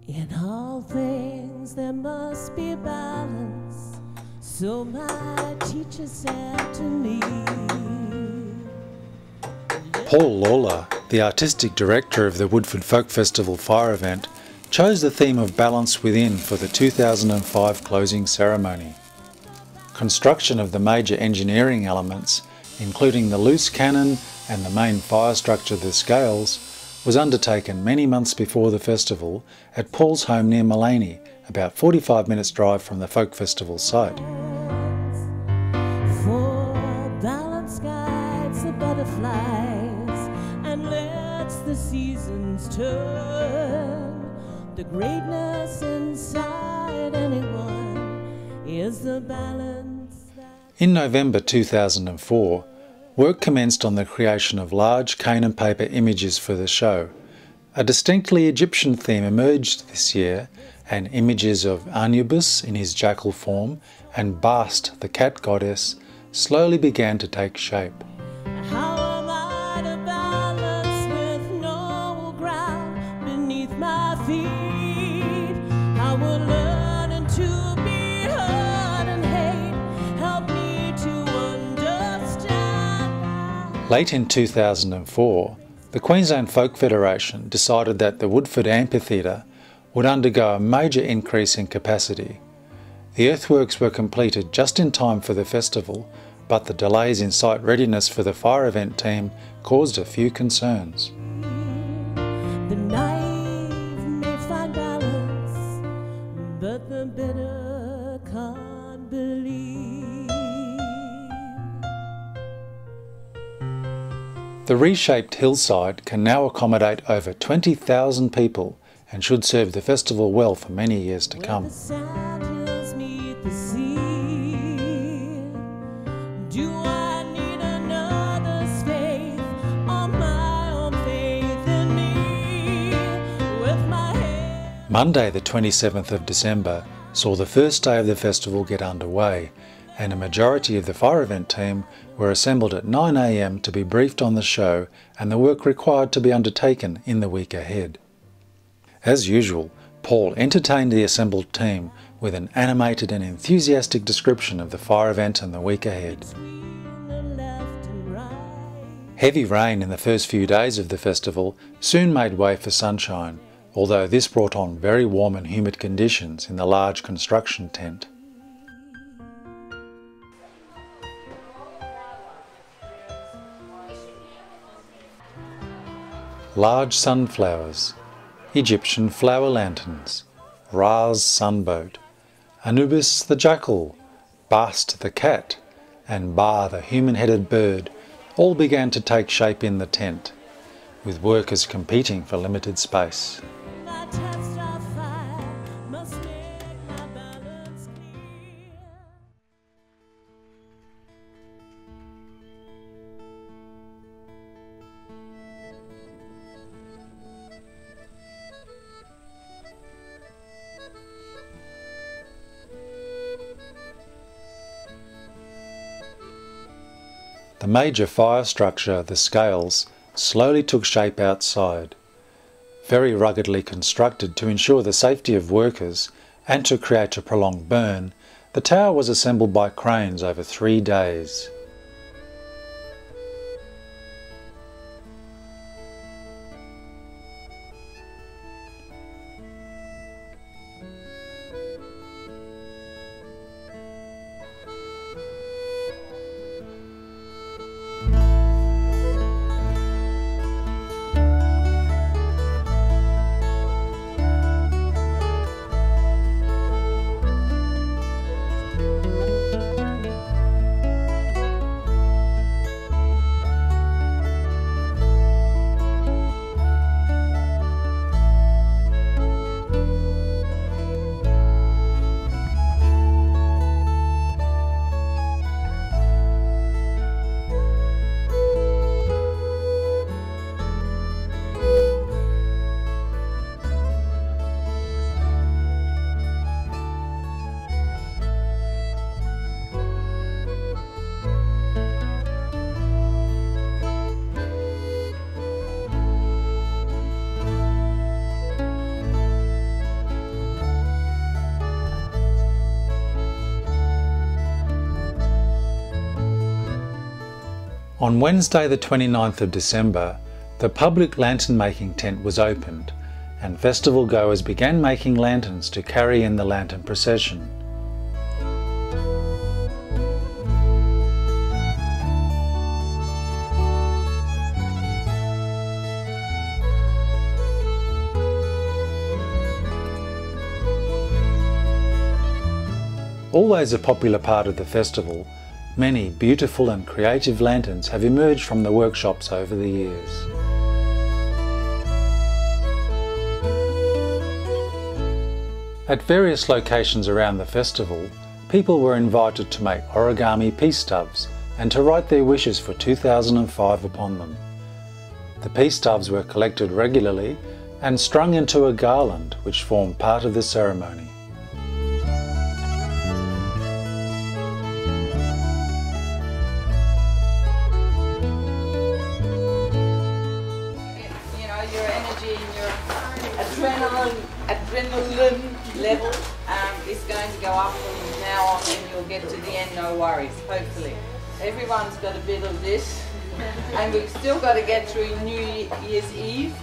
In all things there must be balance, so my teacher said to me. Paul Lawler, the artistic director of the Woodford Folk Festival fire event, chose the theme of Balance Within for the 2005 closing ceremony. Construction of the major engineering elements, including the loose cannon and the main fire structure, the scales, was undertaken many months before the festival at Paul's home near Mullaney, about 45 minutes drive from the Folk Festival site. For balance guides the butterflies and lets the seasons turn. The greatness inside anyone is the balance that... In November 2004, work commenced on the creation of large cane and paper images for the show. A distinctly Egyptian theme emerged this year, and images of Anubis in his jackal form and Bast, the cat goddess, slowly began to take shape. How am I to balance with no ground beneath my feet? I will learn to be hurt and hate. Help me to understand. Late in 2004, the Queensland Folk Federation decided that the Woodford Amphitheatre would undergo a major increase in capacity. The earthworks were completed just in time for the festival, but the delays in site readiness for the fire event team caused a few concerns. The naive may find balance, but the bitter can't believe. The reshaped hillside can now accommodate over 20,000 people and should serve the festival well for many years to come. Monday the 27th of December saw the first day of the festival get underway, and a majority of the fire event team were assembled at 9 AM to be briefed on the show and the work required to be undertaken in the week ahead. As usual, Paul entertained the assembled team with an animated and enthusiastic description of the fire event and the week ahead. Heavy rain in the first few days of the festival soon made way for sunshine, although this brought on very warm and humid conditions in the large construction tent. Large sunflowers, Egyptian flower lanterns, Ra's sunboat, Anubis the jackal, Bast the cat, and Ba the human-headed bird all began to take shape in the tent, with workers competing for limited space. The major fire structure, the scales, slowly took shape outside. Very ruggedly constructed to ensure the safety of workers and to create a prolonged burn, the tower was assembled by cranes over 3 days. On Wednesday the 29th of December, the public lantern making tent was opened and festival goers began making lanterns to carry in the lantern procession. Always a popular part of the festival, many beautiful and creative lanterns have emerged from the workshops over the years. At various locations around the festival, people were invited to make origami peace doves and to write their wishes for 2005 upon them. The peace doves were collected regularly and strung into a garland which formed part of the ceremony. Adrenaline level is going to go up from now on, and you'll get to the end, no worries, hopefully. Everyone's got a bit of this, and we've still got to get through New Year's Eve.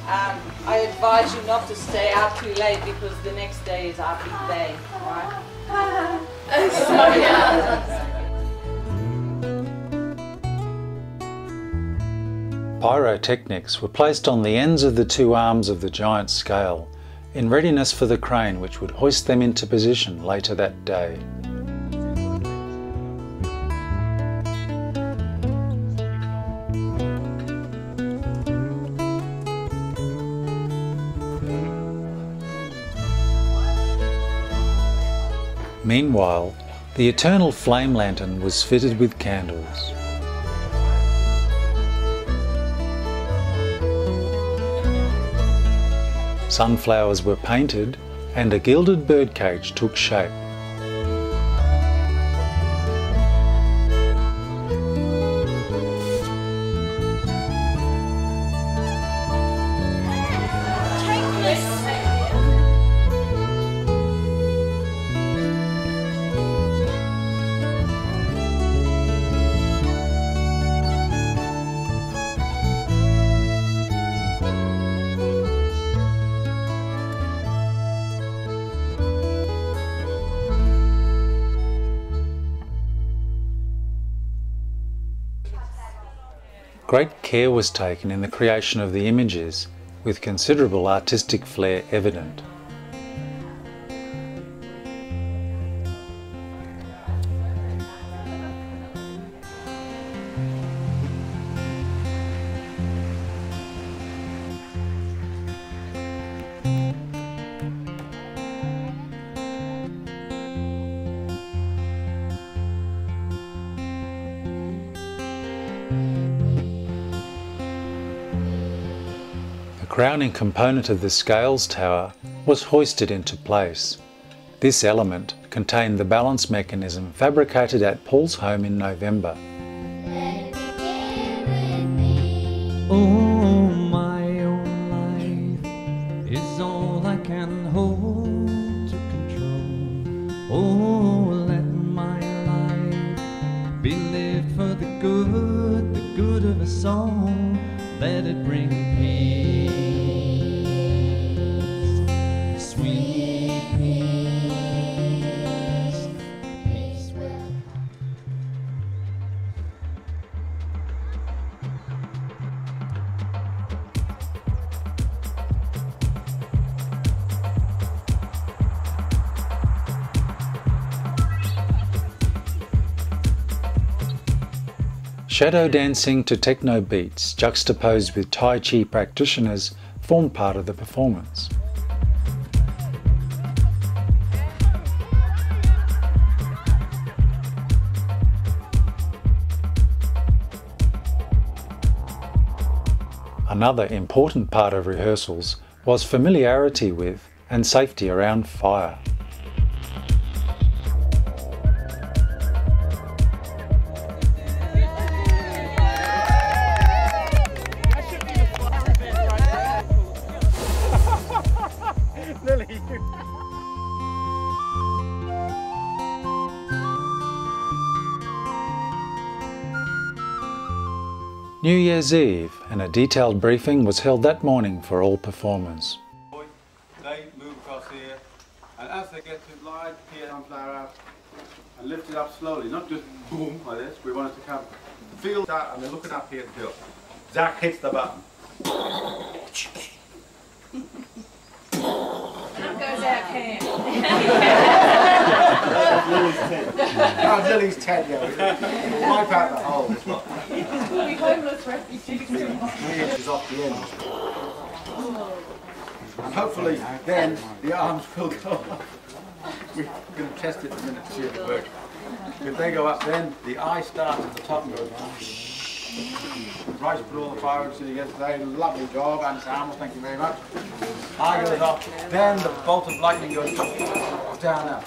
I advise you not to stay out too late because the next day is our big day, right? So, yeah. Pyrotechnics were placed on the ends of the two arms of the giant scale in readiness for the crane which would hoist them into position later that day. Meanwhile, the eternal flame lantern was fitted with candles. Sunflowers were painted and a gilded birdcage took shape. Great care was taken in the creation of the images, with considerable artistic flair evident. The crowning component of the scales tower was hoisted into place. This element contained the balance mechanism fabricated at Paul's home in November. Oh, my own life is all I can hold to control. Oh, let my life be lived for the good of us all. Let it bring peace, sweet peace, peace will. Shadow dancing to techno beats juxtaposed with Tai Chi practitioners formed part of the performance. Another important part of rehearsals was familiarity with and safety around fire. New Year's Eve, and a detailed briefing was held that morning for all performers. They move across here, and as they get to line, here sunflower out, and lift it up slowly, not just boom like this. We want it to come, feel that, and they're looking up here to feel. Zach hits the button. That goes out here. That's Lily's tent, yeah. We'll wipe out the hole as well. We'll be homeless refugees. 3 inches off the end. And hopefully then the arms will go up. We're going to test it in a minute to see if it works. If they go up, then the eye starts at the top and goes. Bryce put all the fireworks in yesterday. Lovely job, and Samuel, thank you very much. Eye goes off, then the bolt of lightning goes down now.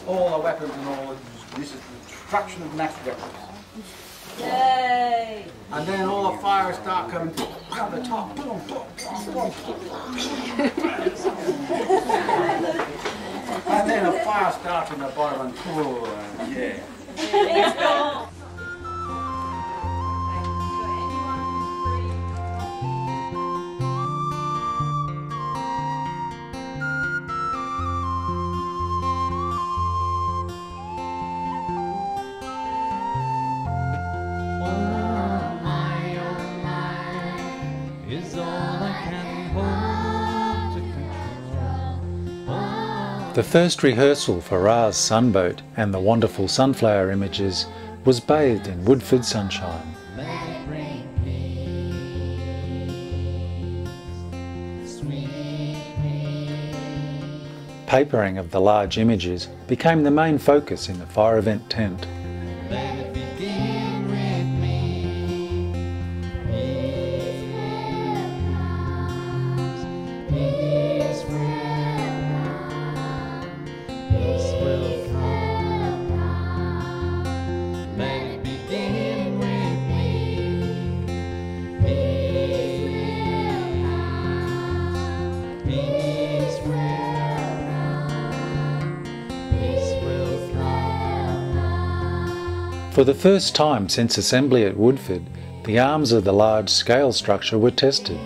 All the weapons and all. This is the destruction of mass weapons. Yay! And then all the fires start coming at the top. Boom, boom, boom, and then a fire starts in the bottom and yeah. It's gone. The first rehearsal for Ra's sunboat and the wonderful sunflower images was bathed in Woodford sunshine. Papering of the large images became the main focus in the fire event tent. For the first time since assembly at Woodford, the arms of the large scale structure were tested.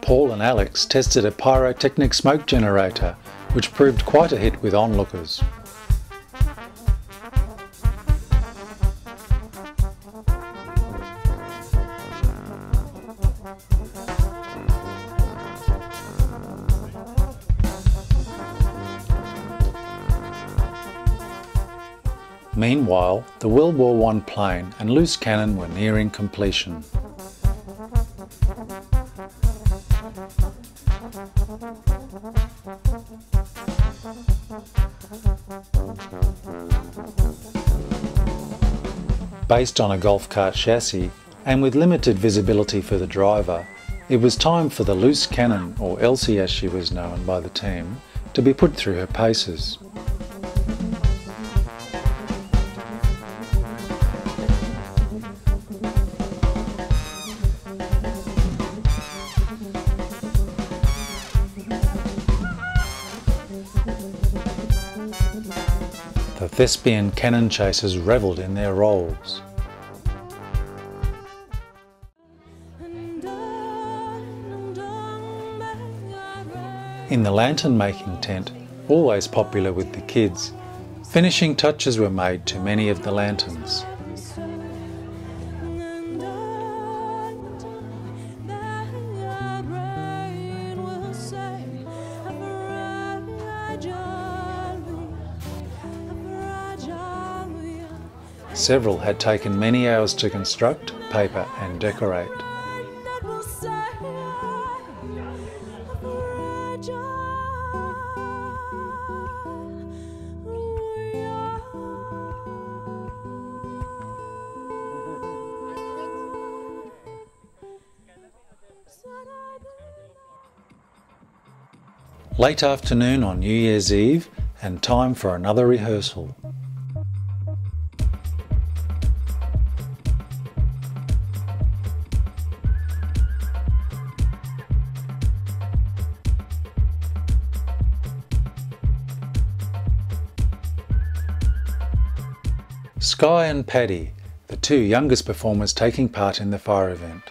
Paul and Alex tested a pyrotechnic smoke generator, which proved quite a hit with onlookers. Meanwhile, the World War I plane and loose cannon were nearing completion. Based on a golf cart chassis and with limited visibility for the driver, it was time for the loose cannon, or Elsie as she was known by the team, to be put through her paces. The thespian cannon chasers revelled in their roles. In the lantern making tent, always popular with the kids, finishing touches were made to many of the lanterns. Several had taken many hours to construct, paper and decorate. Late afternoon on New Year's Eve and time for another rehearsal. Sky and Paddy, the two youngest performers taking part in the fire event.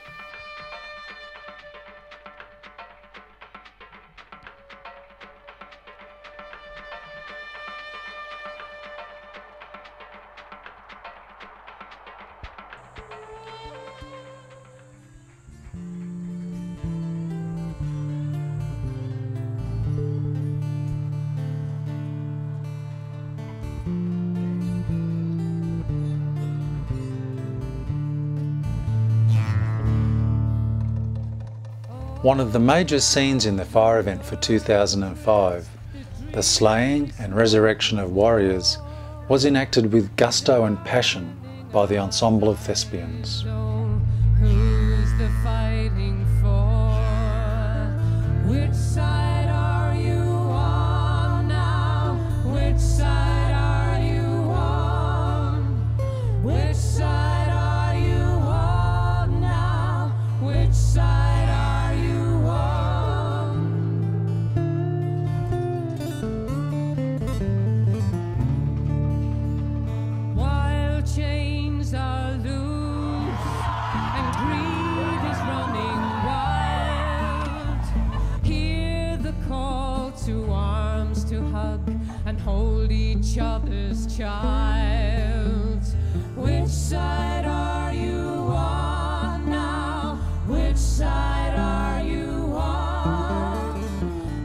One of the major scenes in the fire event for 2005, the slaying and resurrection of warriors, was enacted with gusto and passion by the ensemble of thespians. Who's the fighting for? Which side are you on now? Which side are you on? Which side are you on now? Which side are you on? While chains are loose and greed is running wild, hear the call to arms, to hug and hold each other's child. Which side are you on now? Which side are you on?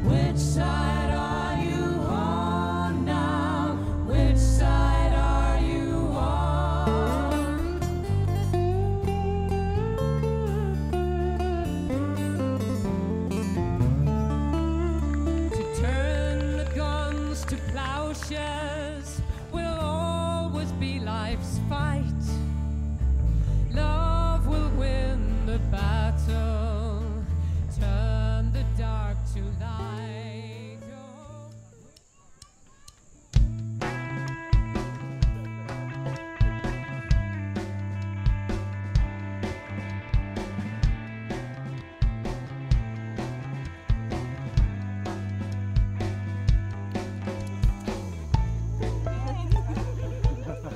Which side are you on now? Which side are you on? To turn the guns to plowshares will always be life's fight. Love will win the battle, turn the dark to light. Oh.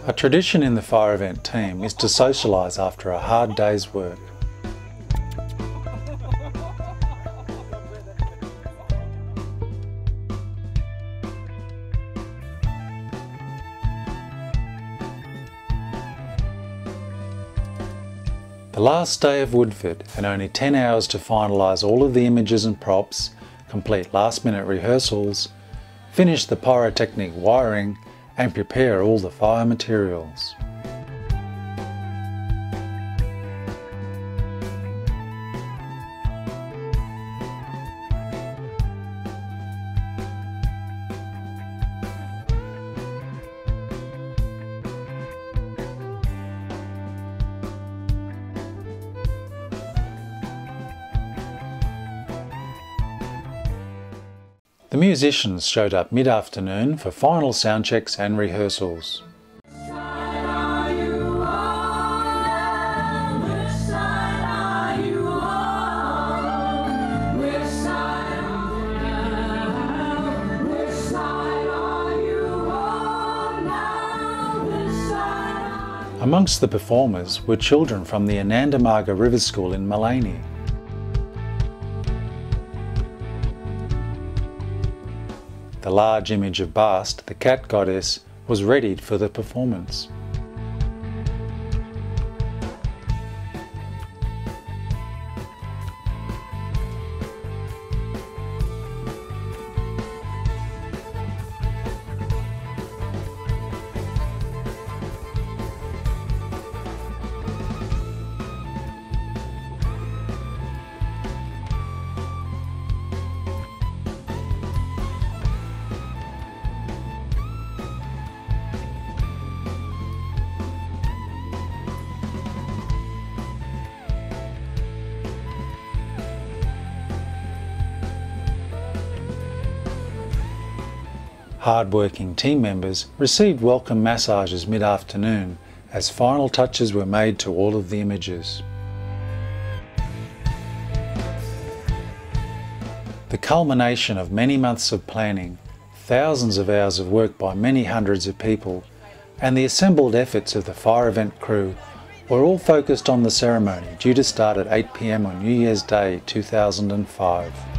A tradition in the fire event team is to socialise after a hard day's work. The last day of Woodford and only 10 hours to finalise all of the images and props, complete last-minute rehearsals, finish the pyrotechnic wiring and prepare all the fire materials. The musicians showed up mid-afternoon for final sound checks and rehearsals. Amongst the performers were children from the Anandamaga River School in Malani. The large image of Bast, the cat goddess, was readied for the performance. Hard-working team members received welcome massages mid-afternoon as final touches were made to all of the images. The culmination of many months of planning, thousands of hours of work by many hundreds of people, and the assembled efforts of the fire event crew were all focused on the ceremony, due to start at 8 p.m. on New Year's Day 2005.